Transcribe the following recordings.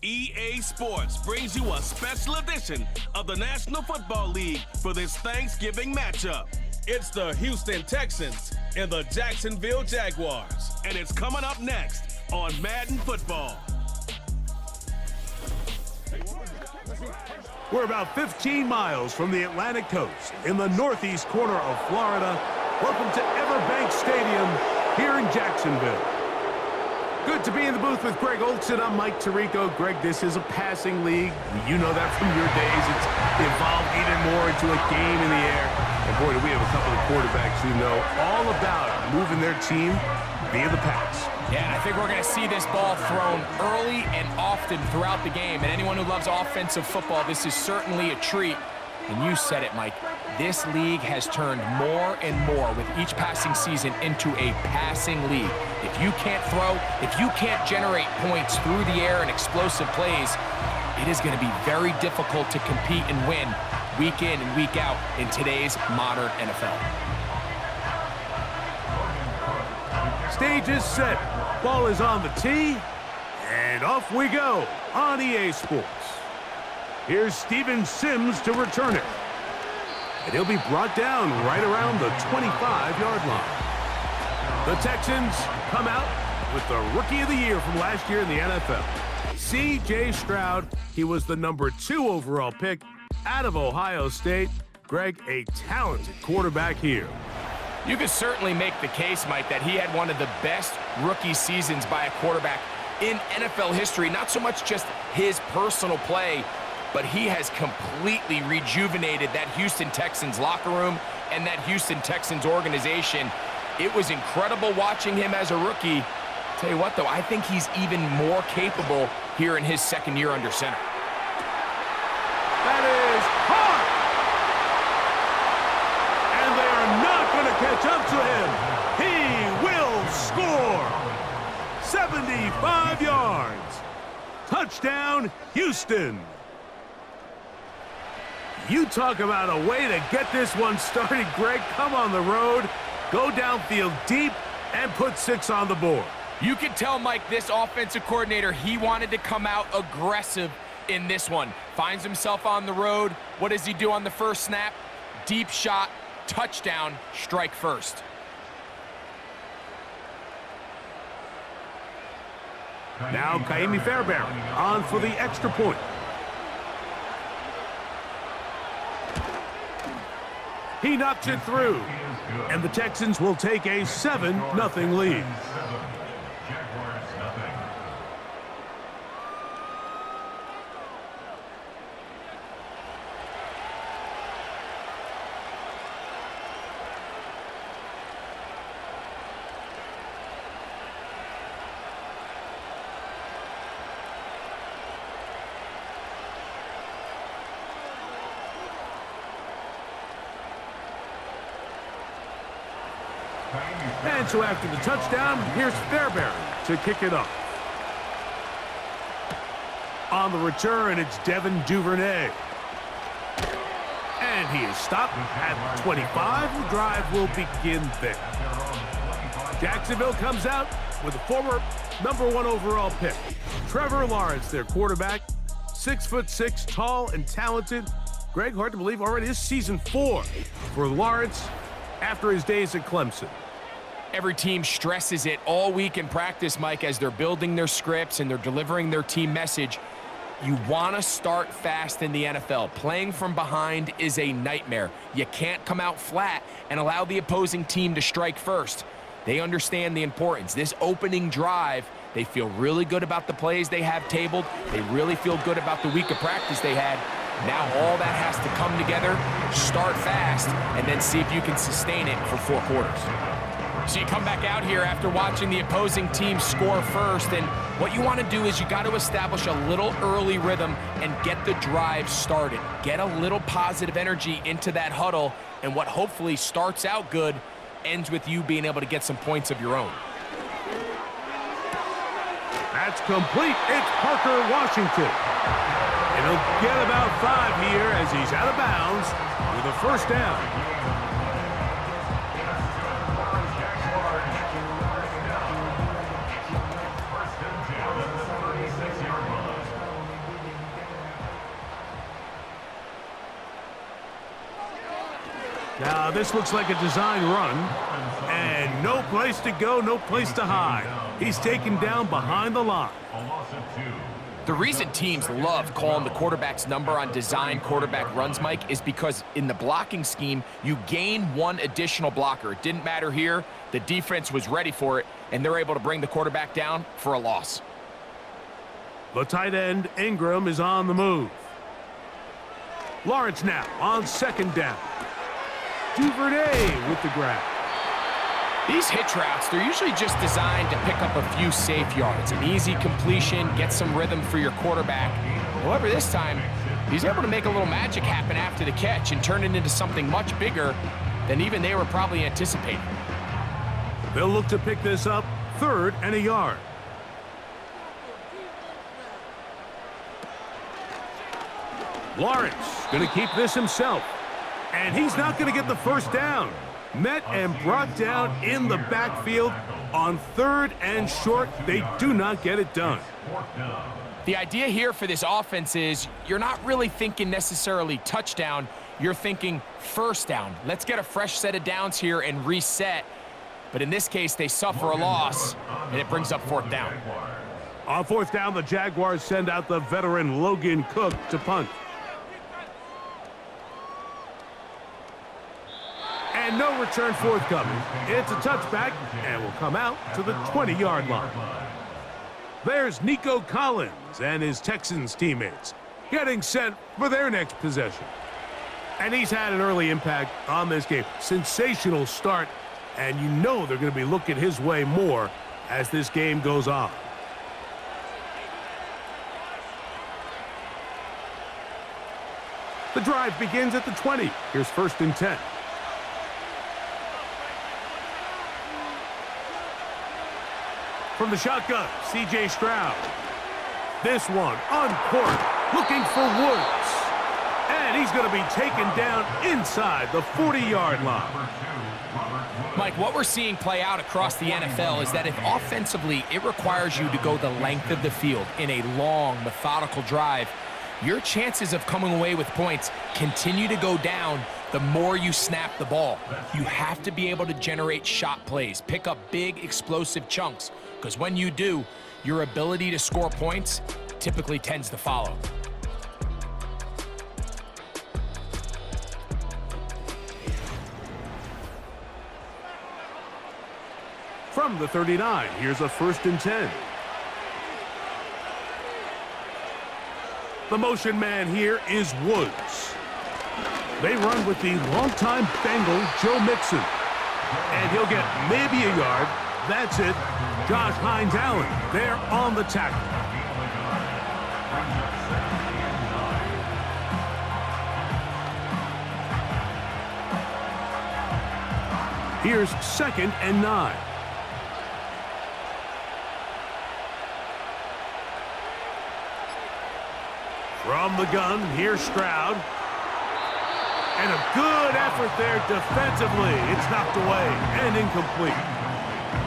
EA Sports brings you a special edition of the National Football League for this Thanksgiving matchup. It's the Houston Texans and the Jacksonville Jaguars, and it's coming up next on Madden Football. We're about 15 miles from the Atlantic coast in the northeast corner of Florida. Welcome to Everbank Stadium here in Jacksonville. Good to be in the booth with Greg Olson. I'm Mike Tirico. Greg, this is a passing league. You know that from your days. It's evolved even more into a game in the air. And boy, do we have a couple of quarterbacks who know all about moving their team via the pass. Yeah, I think we're going to see this ball thrown early and often throughout the game. And anyone who loves offensive football, this is certainly a treat. And you said it, Mike. This league has turned more and more with each passing season into a passing league. If you can't throw, if you can't generate points through the air and explosive plays, it is going to be very difficult to compete and win week in and week out in today's modern NFL. Stage is set. Ball is on the tee. And off we go on EA Sports. Here's Steven Sims to return it. And he'll be brought down right around the 25-yard line. The Texans come out with the Rookie of the Year from last year in the NFL. C.J. Stroud, he was the #2 overall pick out of Ohio State. Greg, a talented quarterback here. You could certainly make the case, Mike, that he had one of the best rookie seasons by a quarterback in NFL history. Not so much just his personal play, but he has completely rejuvenated that Houston Texans locker room and that Houston Texans organization. It was incredible watching him as a rookie. Tell you what, though, I think he's even more capable here in his second year under center. That is hard! And they are not going to catch up to him. He will score! 75 yards. Touchdown, Houston. You talk about a way to get this one started, Greg. Come on the road, go downfield deep, and put 6 on the board. You can tell, Mike, this offensive coordinator, he wanted to come out aggressive in this one. Finds himself on the road. What does he do on the first snap? Deep shot, touchdown, strike first. Now Kaimi Fairbairn on for the extra point. He knocks it through, and the Texans will take a 7-0 lead. And so after the touchdown, here's Fairbairn to kick it off. On the return, it's Devin Duvernay. And he is stopped at 25. The drive will begin there. Jacksonville comes out with a former #1 overall pick. Trevor Lawrence, their quarterback. 6'6", tall and talented. Greg, hard to believe, already this season 4 for Lawrence after his days at Clemson. Every team stresses it all week in practice, Mike, as they're building their scripts and they're delivering their team message. You want to start fast in the NFL. Playing from behind is a nightmare. You can't come out flat and allow the opposing team to strike first. They understand the importance. This opening drive, they feel really good about the plays they have tabled. They really feel good about the week of practice they had. Now all that has to come together, start fast, and then see if you can sustain it for 4 quarters. So you come back out here after watching the opposing team score first, and what you want to do is you got to establish a little early rhythm and get the drive started. Get a little positive energy into that huddle, and what hopefully starts out good ends with you being able to get some points of your own. That's complete. It's Parker Washington. And he'll get about 5 here as he's out of bounds with a first down. Now, this looks like a design run. And no place to go, no place to hide. He's taken down behind the line. The reason teams love calling the quarterback's number on design quarterback runs, Mike, is because in the blocking scheme, you gain one additional blocker. It didn't matter here. The defense was ready for it, and they're able to bring the quarterback down for a loss. The tight end, Ingram, is on the move. Lawrence now on second down. Duvernay with the grab. These hitch routes, they're usually just designed to pick up a few safe yards. An easy completion, get some rhythm for your quarterback. However, this time, he's able to make a little magic happen after the catch and turn it into something much bigger than even they were probably anticipating. They'll look to pick this up, 3rd and a yard. Lawrence going to keep this himself. And he's not going to get the first down. Met and brought down in the backfield on 3rd and short. They do not get it done. The idea here for this offense is you're not really thinking necessarily touchdown. You're thinking first down. Let's get a fresh set of downs here and reset. But in this case, they suffer a loss, and it brings up 4th down. On 4th down, the Jaguars send out the veteran Logan Cook to punt. And no return forthcoming. It's a touchback and will come out to the 20-yard line. There's Nico Collins and his Texans teammates getting set for their next possession. And he's had an early impact on this game. Sensational start, and you know they're going to be looking his way more as this game goes on. The drive begins at the 20. Here's 1st and 10. From the shotgun, C.J. Stroud. This one on court, looking for Woods. And he's going to be taken down inside the 40-yard line. Mike, what we're seeing play out across the NFL is that if offensively it requires you to go the length of the field in a long, methodical drive, your chances of coming away with points continue to go down the more you snap the ball. You have to be able to generate shot plays, pick up big, explosive chunks, because when you do, your ability to score points typically tends to follow. From the 39, here's a 1st and 10. The motion man here is Woods. They run with the longtime Bengal, Joe Mixon. And he'll get maybe a yard. That's it. Josh Hines-Allen there on the tackle. Here's 2nd and 9. From the gun, here's Stroud. And a good effort there defensively. It's knocked away and incomplete.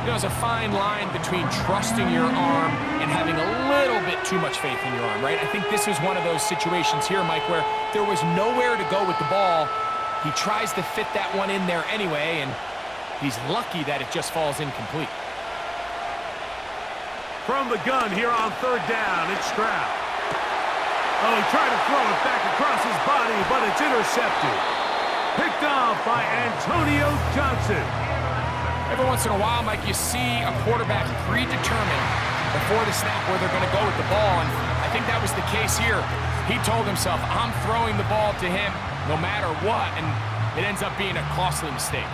You know, there's a fine line between trusting your arm and having a little bit too much faith in your arm, right? I think this is one of those situations here, Mike, where there was nowhere to go with the ball. He tries to fit that one in there anyway, and he's lucky that it just falls incomplete. From the gun here on 3rd down, it's Stroud. Oh, he tried to throw it back across his body, but it's intercepted. Picked off by Antonio Johnson. Every once in a while, Mike, you see a quarterback predetermined before the snap where they're going to go with the ball, and I think that was the case here. He told himself, I'm throwing the ball to him no matter what, and it ends up being a costly mistake.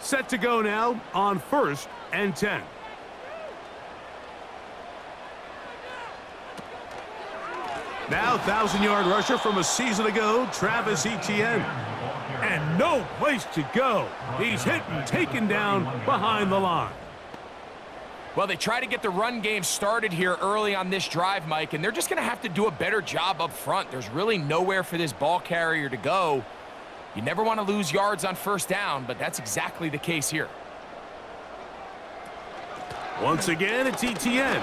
Set to go now on 1st and 10. Now 1,000-yard rusher from a season ago, Travis Etienne. And no place to go. He's hit and taken down behind the line. Well, they try to get the run game started here early on this drive, Mike, and they're just going to have to do a better job up front. There's really nowhere for this ball carrier to go. You never want to lose yards on first down, but that's exactly the case here. Once again, it's ETN.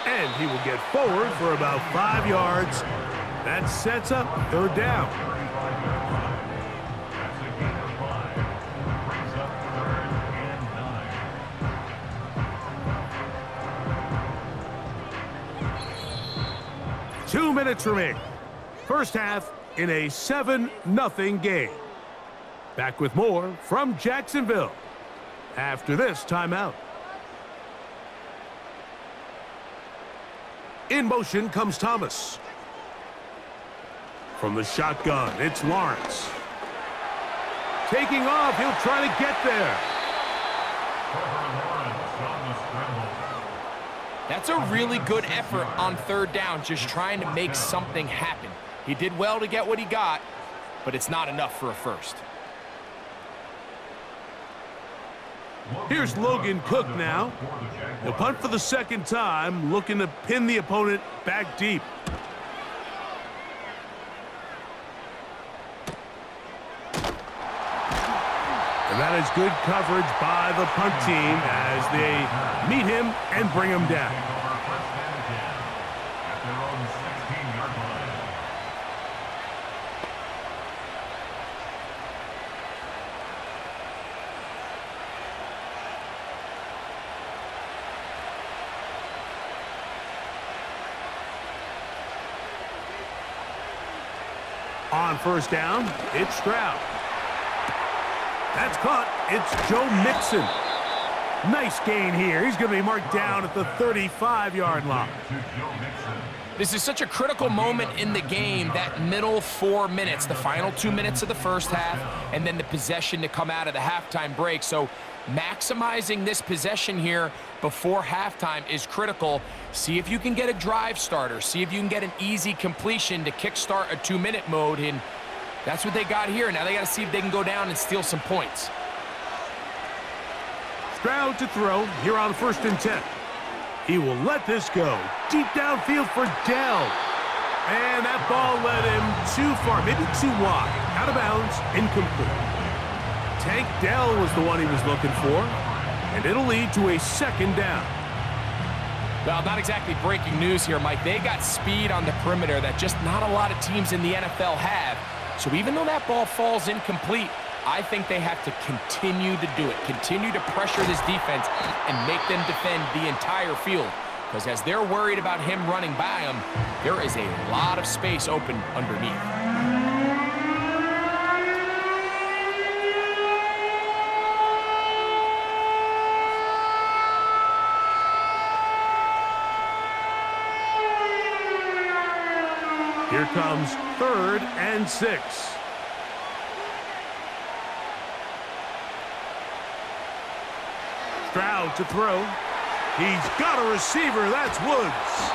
And he will get forward for about 5 yards. That sets up third down. Two minutes remaining. First half in a 7-0 game. Back with more from Jacksonville after this timeout. In motion comes Thomas. From the shotgun, it's Lawrence. Taking off, he'll try to get there. That's a really good effort on third down, just trying to make something happen. He did well to get what he got, but it's not enough for a first. Here's Logan Cook now. He'll punt for the second time, looking to pin the opponent back deep. And that is good coverage by the punt team as they meet him and bring him down. On first down, it's Stroud. That's caught. It's Joe Mixon. Nice gain here. He's going to be marked down at the 35-yard line. This is such a critical moment in the game, that middle 4 minutes, the final 2 minutes of the first half, and then the possession to come out of the halftime break. So maximizing this possession here before halftime is critical. See if you can get a drive starter. See if you can get an easy completion to kickstart a 2-minute mode, and that's what they got here. Now they got to see if they can go down and steal some points. Stroud to throw here on 1st and 10. He will let this go deep downfield for Dell. And that ball led him too far, maybe too wide. Out of bounds, incomplete. Tank Dell was the one he was looking for, and it'll lead to a second down. Well, not exactly breaking news here, Mike. They got speed on the perimeter that just not a lot of teams in the NFL have. So even though that ball falls incomplete, I think they have to continue to do it, continue to pressure this defense and make them defend the entire field. Because as they're worried about him running by them, there is a lot of space open underneath. Here comes 3rd and 6. Stroud to throw. He's got a receiver. That's Woods.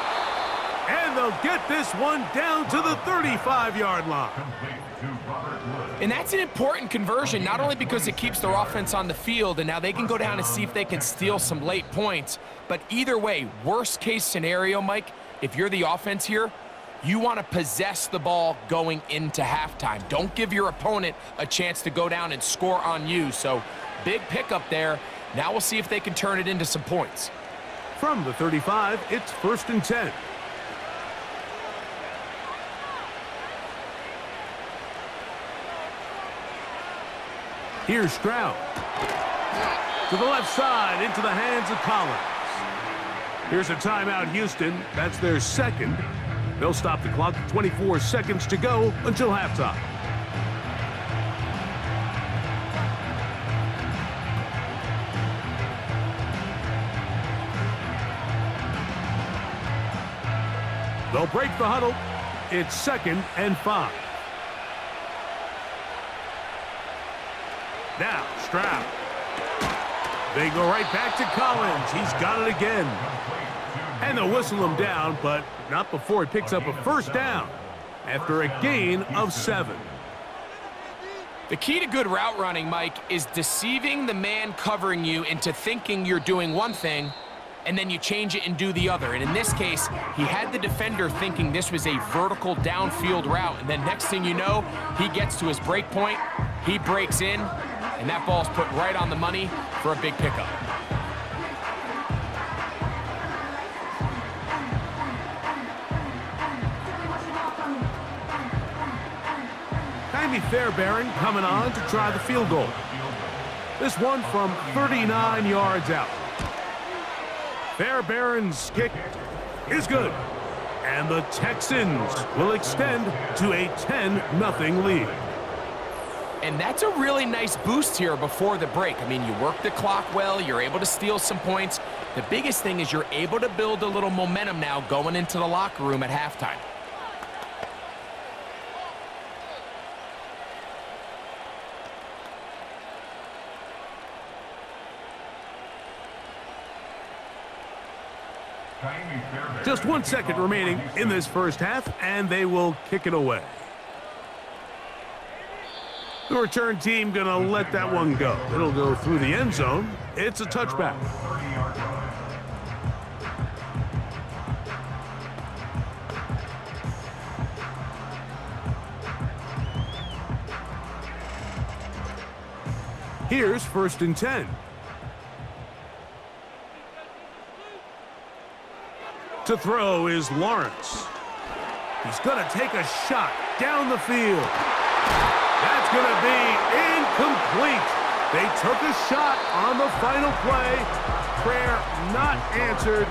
And they'll get this one down to the 35-yard line. And that's an important conversion, not only because it keeps their offense on the field, and now they can go down and see if they can steal some late points. But either way, worst case scenario, Mike, if you're the offense here, you want to possess the ball going into halftime. Don't give your opponent a chance to go down and score on you. So big pickup there. Now we'll see if they can turn it into some points. From the 35, it's 1st and 10. Here's Stroud. To the left side, into the hands of Collins. Here's a timeout, Houston. That's their second. They'll stop the clock with 24 seconds to go until halftime. They'll break the huddle. It's 2nd and 5. Now, Stroud. They go right back to Collins. He's got it again. And they'll whistle him down, but not before he picks up a first down after a gain of 7. The key to good route running, Mike, is deceiving the man covering you into thinking you're doing one thing, and then you change it and do the other. And in this case, he had the defender thinking this was a vertical downfield route, and then next thing you know, he gets to his break point, he breaks in, and that ball's put right on the money for a big pickup. Jamie Fairbairn coming on to try the field goal. This one from 39 yards out. Fairbairn's kick is good. And the Texans will extend to a 10-0 lead. And that's a really nice boost here before the break. I mean, you work the clock well, you're able to steal some points. The biggest thing is you're able to build a little momentum now going into the locker room at halftime. Just 1 second remaining in this first half, and they will kick it away. The return team gonna let that one go. It'll go through the end zone. It's a touchback. Here's 1st and 10. To throw is Lawrence. He's going to take a shot down the field. That's going to be incomplete. They took a shot on the final play. Prayer not answered.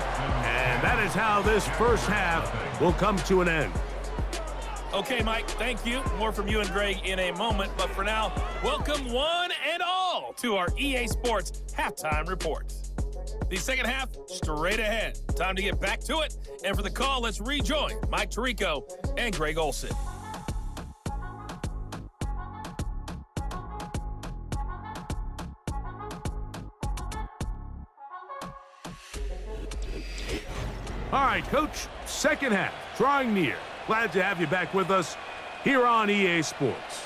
And that is how this first half will come to an end. Okay, Mike, thank you. More from you and Greg in a moment. But for now, welcome one and all to our EA Sports Halftime Report. The second half, straight ahead. Time to get back to it. And for the call, let's rejoin Mike Tirico and Greg Olson. All right, Coach, second half, drawing near. Glad to have you back with us here on EA Sports.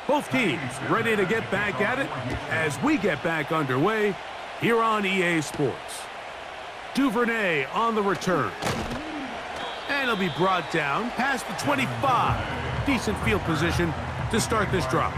Both teams ready to get back at it as we get back underway here on EA Sports. Duvernay on the return. And he'll be brought down past the 25. Decent field position to start this drive.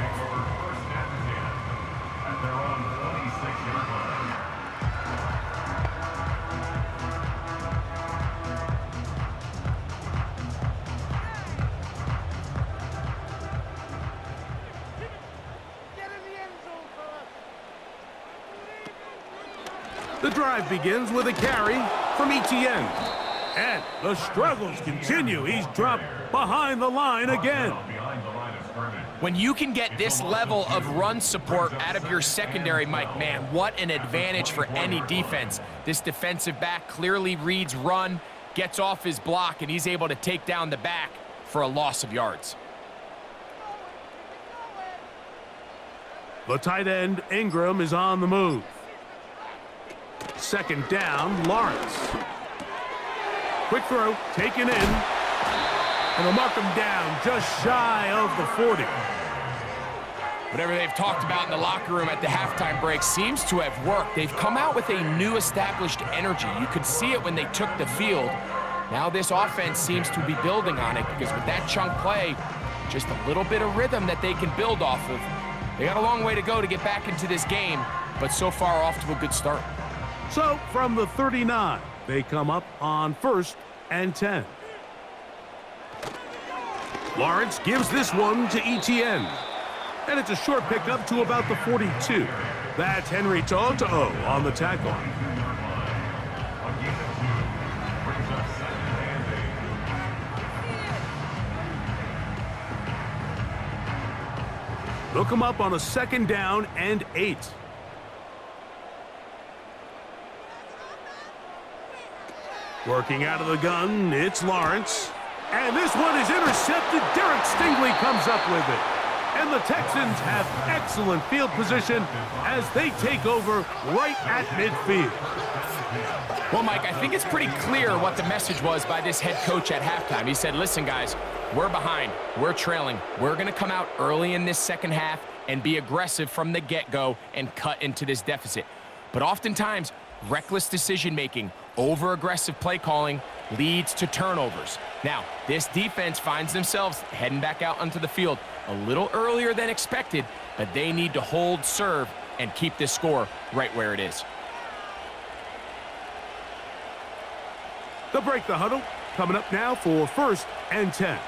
The drive begins with a carry from Etienne. And the struggles continue. He's dropped behind the line again. When you can get this level of run support out of your secondary, Mike, man, what an advantage for any defense. This defensive back clearly reads run, gets off his block, and he's able to take down the back for a loss of yards. The tight end, Ingram, is on the move. Second down, Lawrence. Quick throw, taken in. And they'll mark him down just shy of the 40. Whatever they've talked about in the locker room at the halftime break seems to have worked. They've come out with a new established energy. You could see it when they took the field. Now this offense seems to be building on it because with that chunk play, just a little bit of rhythm that they can build off of. They got a long way to go to get back into this game, but so far off to a good start. So from the 39, they come up on 1st and 10. Lawrence gives this one to Etienne. And it's a short pickup to about the 42. That's Henry To'o on the tackle. They'll come up on a 2nd down and 8. Working out of the gun, it's Lawrence. And this one is intercepted. Derek Stingley comes up with it. And the Texans have excellent field position as they take over right at midfield. Well, Mike, I think it's pretty clear what the message was by this head coach at halftime. He said, listen, guys, we're behind. We're trailing. We're going to come out early in this second half and be aggressive from the get-go and cut into this deficit. But oftentimes, reckless decision-making, over-aggressive play calling leads to turnovers. Now, this defense finds themselves heading back out onto the field a little earlier than expected, but they need to hold serve and keep this score right where it is. They'll break the huddle. Coming up now for 1st and 10.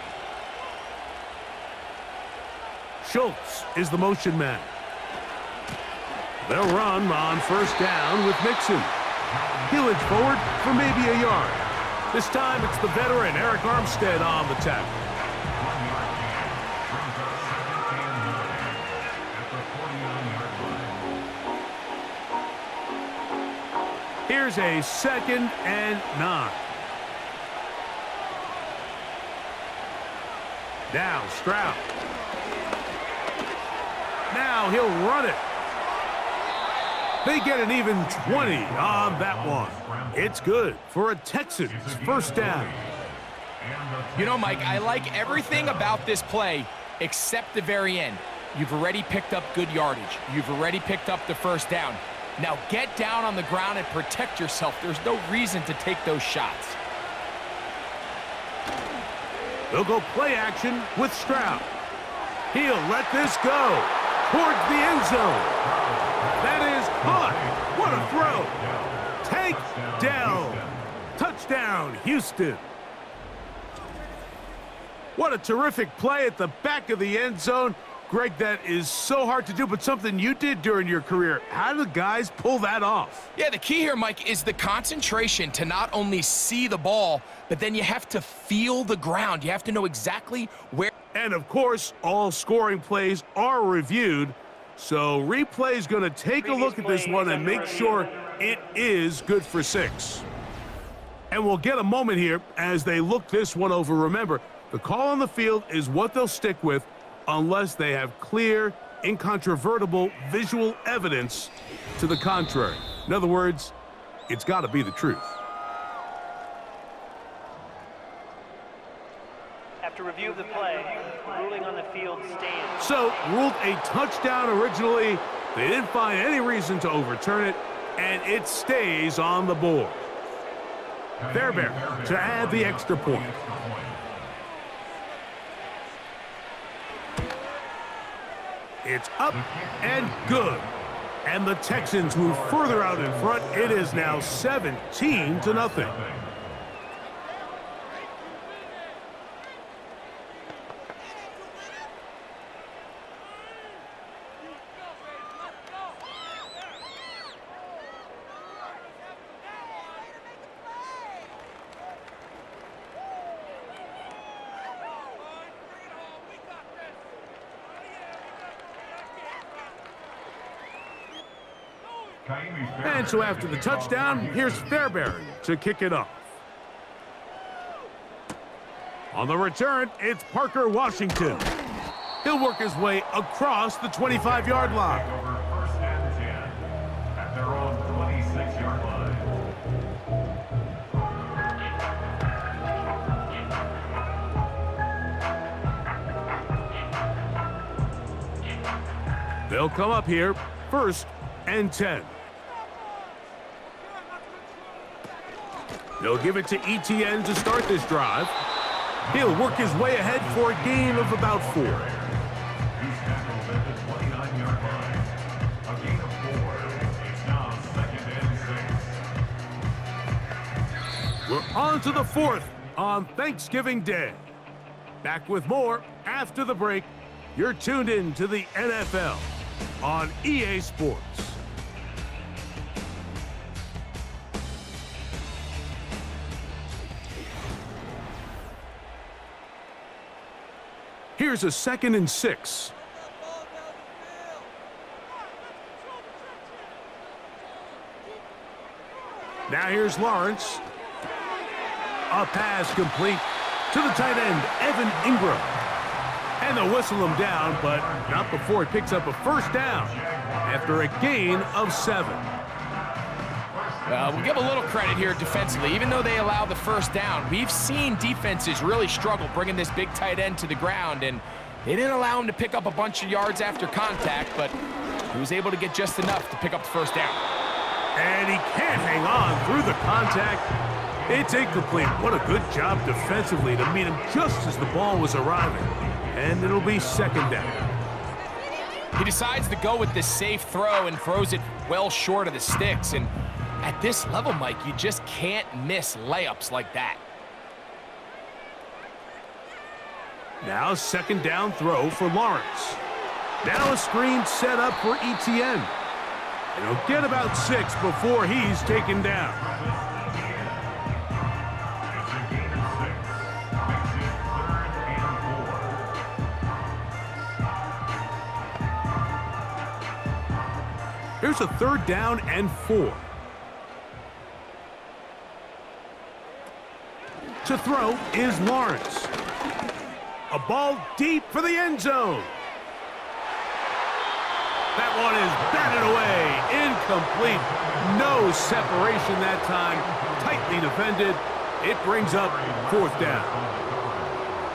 Schultz is the motion man. They'll run on 1st down with Mixon. He'll inch forward for maybe a yard. This time it's the veteran Eric Armstead on the tackle. Here's a 2nd and 9. Now Stroud. Now he'll run it. They get an even 20 on that one. It's good for a Texans 1st down. You know, Mike, I like everything about this play except the very end. You've already picked up good yardage. You've already picked up the 1st down. Now get down on the ground and protect yourself. There's no reason to take those shots. They'll go play action with Stroud. He'll let this go towards the end zone. That is caught. What a throw. Take down. Touchdown, Houston. What a terrific play at the back of the end zone. Greg, that is so hard to do, but something you did during your career. How do the guys pull that off? Yeah, the key here, Mike, is the concentration to not only see the ball, but then you have to feel the ground. You have to know exactly where. And, of course, all scoring plays are reviewed, so replay is going to take a look at this one and make sure it is good for 6. And we'll get a moment here as they look this one over. Remember, the call on the field is what they'll stick with unless they have clear, incontrovertible visual evidence to the contrary. In other words, it's got to be the truth. After review of the play, ruling on the field stands. So, ruled a touchdown originally. They didn't find any reason to overturn it, and it stays on the board. Fairbairn to add the extra point. It's up and good. And the Texans move further out in front. It is now 17-0. And so after the touchdown, here's Fairbairn to kick it off. On the return, it's Parker Washington. He'll work his way across the 25-yard line. First and 10 at their own 26-yard line. They'll come up here, 1st and 10. They'll give it to Etienne to start this drive. He'll work his way ahead for a gain of about 4. He's handled at the 29-yard line. A gain of 4. It's now 2nd and 6. We're on to the 4th on Thanksgiving Day. Back with more after the break. You're tuned in to the NFL on EA Sports. Here's a 2nd and 6. Now here's Lawrence. A pass complete to the tight end, Evan Ingram. And they'll whistle him down, but not before he picks up a first down after a gain of 7. We'll give a little credit here defensively. Even though they allow the first down, we've seen defenses really struggle bringing this big tight end to the ground, and they didn't allow him to pick up a bunch of yards after contact, but he was able to get just enough to pick up the first down. And he can't hang on through the contact. It's incomplete. What a good job defensively to meet him just as the ball was arriving. And it'll be second down. He decides to go with this safe throw and throws it well short of the sticks. And at this level, Mike, you just can't miss layups like that. Now second down throw for Lawrence. Now a screen set up for Etienne. And he'll get about 6 before he's taken down. Here's a third down and 4. To throw is Lawrence. A ball deep for the end zone. That one is batted away. Incomplete. No separation that time. Tightly defended. It brings up 4th down.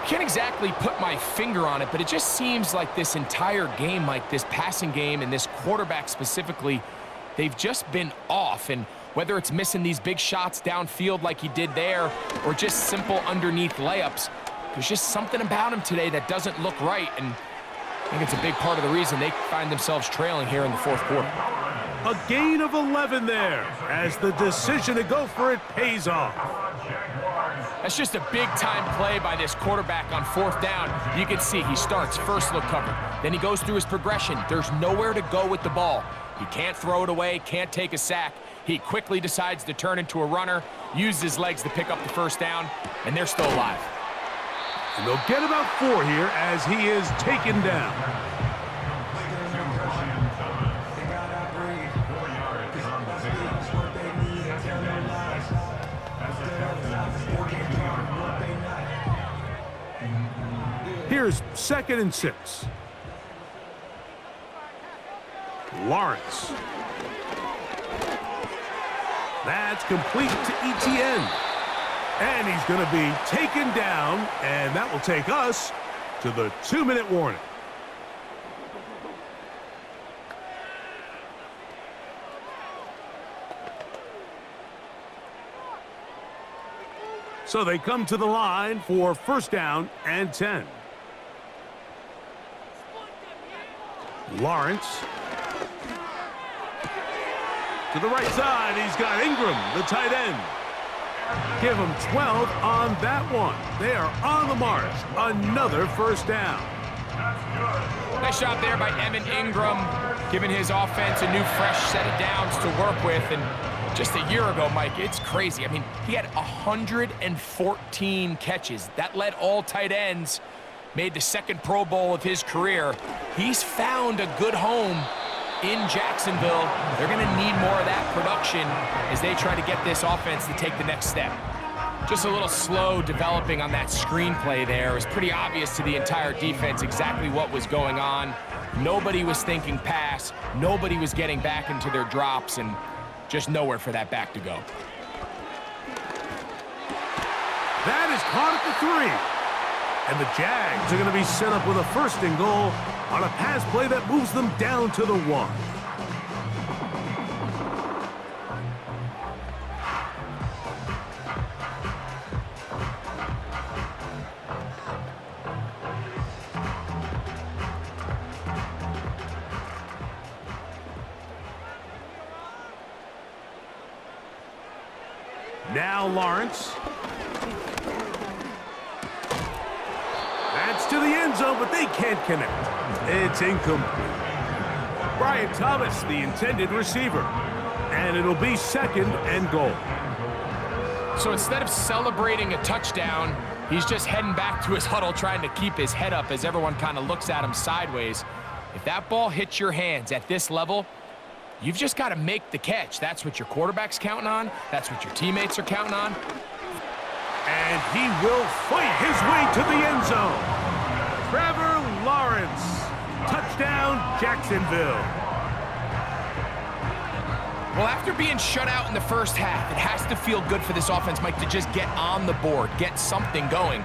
Can't exactly put my finger on it, but it just seems like this entire game, Mike, this passing game and this quarterback specifically, they've just been off. And whether it's missing these big shots downfield like he did there or just simple underneath layups, there's just something about him today that doesn't look right. And I think it's a big part of the reason they find themselves trailing here in the 4th quarter. A gain of 11 there as the decision to go for it pays off. That's just a big-time play by this quarterback on 4th down. You can see he starts first look covered. Then he goes through his progression. There's nowhere to go with the ball. He can't throw it away, can't take a sack. He quickly decides to turn into a runner, uses his legs to pick up the first down, and they're still alive. And they'll get about 4 here as he is taken down. Here's 2nd and 6. Lawrence. That's complete to Etienne. And he's going to be taken down, and that will take us to the 2-minute warning. So they come to the line for first down and 10. Lawrence. To the right side, he's got Ingram, the tight end. Give him 12 on that one. They are on the march. Another first down. Nice job there by Evan Ingram, giving his offense a new fresh set of downs to work with. And just a year ago, Mike, it's crazy. I mean, he had 114 catches. That led all tight ends, made the 2nd Pro Bowl of his career. He's found a good home in Jacksonville. They're going to need more of that production as they try to get this offense to take the next step. Just a little slow developing on that screenplay there. It was pretty obvious to the entire defense exactly what was going on. Nobody was thinking pass. Nobody was getting back into their drops, and just nowhere for that back to go. That is caught at the 3. And the Jags are going to be set up with a 1st and goal on a pass play that moves them down to the 1. Now Lawrence. That's to the end zone, but they can't connect. It's incomplete. Brian Thomas, the intended receiver. And it'll be 2nd and goal. So instead of celebrating a touchdown, he's just heading back to his huddle trying to keep his head up as everyone kind of looks at him sideways. If that ball hits your hands at this level, you've just got to make the catch. That's what your quarterback's counting on. That's what your teammates are counting on. And he will fight his way to the end zone. Trevor Lawrence. Touchdown, Jacksonville. Well, after being shut out in the first half, it has to feel good for this offense, Mike, to just get on the board, get something going.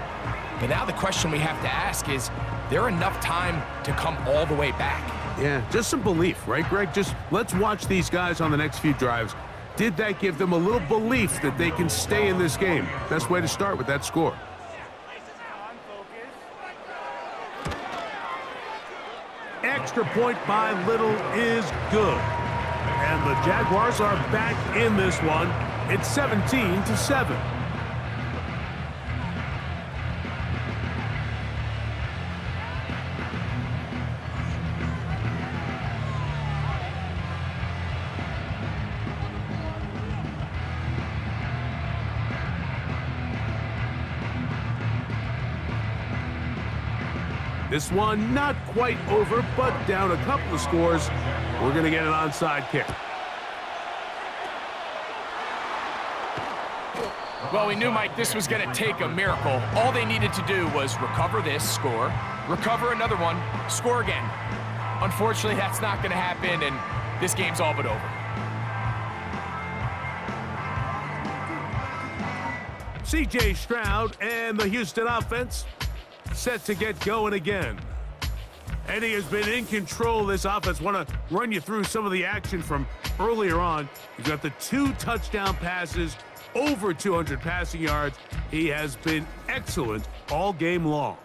But now the question we have to ask is there enough time to come all the way back? Yeah, just some belief, right, Greg? Just let's watch these guys on the next few drives. Did that give them a little belief that they can stay in this game? Best way to start with that score. Extra point by Little is good. And the Jaguars are back in this one. It's 17-7. This one not quite over, but down a couple of scores. We're going to get an onside kick. Well, we knew, Mike, this was going to take a miracle. All they needed to do was recover this, score, recover another one, score again. Unfortunately, that's not going to happen, and this game's all but over. C.J. Stroud and the Houston offense set to get going again. And he has been in control of this offense. Want to run you through some of the action from earlier on. He's got the 2 touchdown passes, over 200 passing yards. He has been excellent all game long.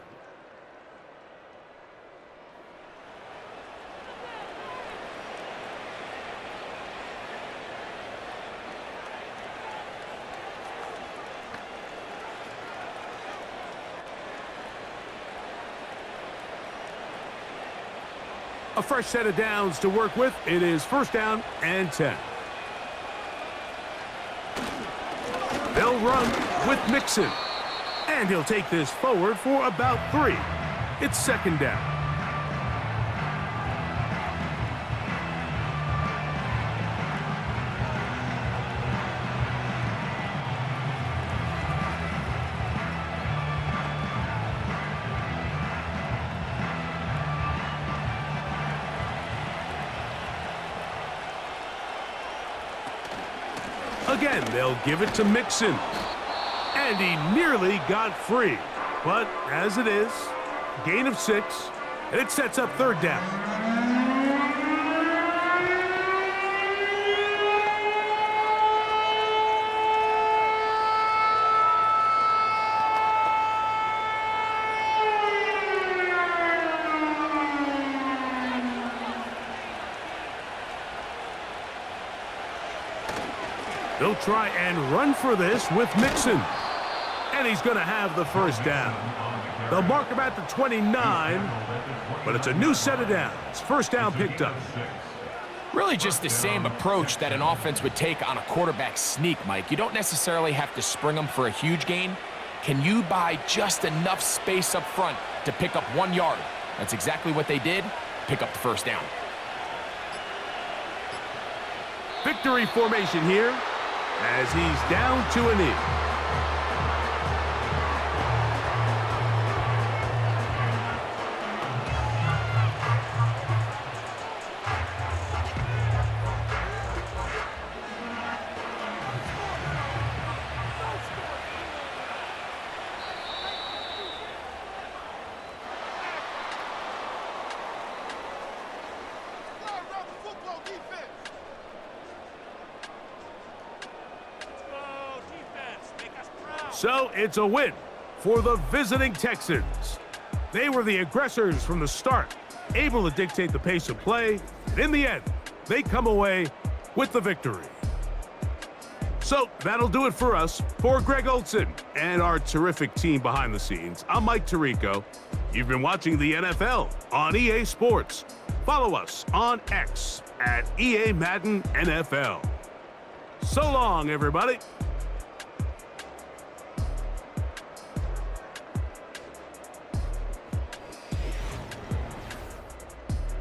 A fresh set of downs to work with. It is 1st down and 10. They'll run with Mixon. And he'll take this forward for about 3. It's 2nd down. Again, they'll give it to Mixon. And he nearly got free. But as it is, gain of 6, and it sets up 3rd down. They'll try and run for this with Mixon. And he's going to have the 1st down. They'll mark him at the 29, but it's a new set of downs. 1st down picked up. Really just the same approach that an offense would take on a quarterback sneak, Mike. You don't necessarily have to spring them for a huge gain. Can you buy just enough space up front to pick up 1 yard? That's exactly what they did. Pick up the 1st down. Victory formation here as he's down to a knee. So it's a win for the visiting Texans. They were the aggressors from the start, able to dictate the pace of play. And in the end, they come away with the victory. So that'll do it for us. For Greg Olson and our terrific team behind the scenes, I'm Mike Tirico. You've been watching the NFL on EA Sports. Follow us on X at EA Madden NFL. So long, everybody.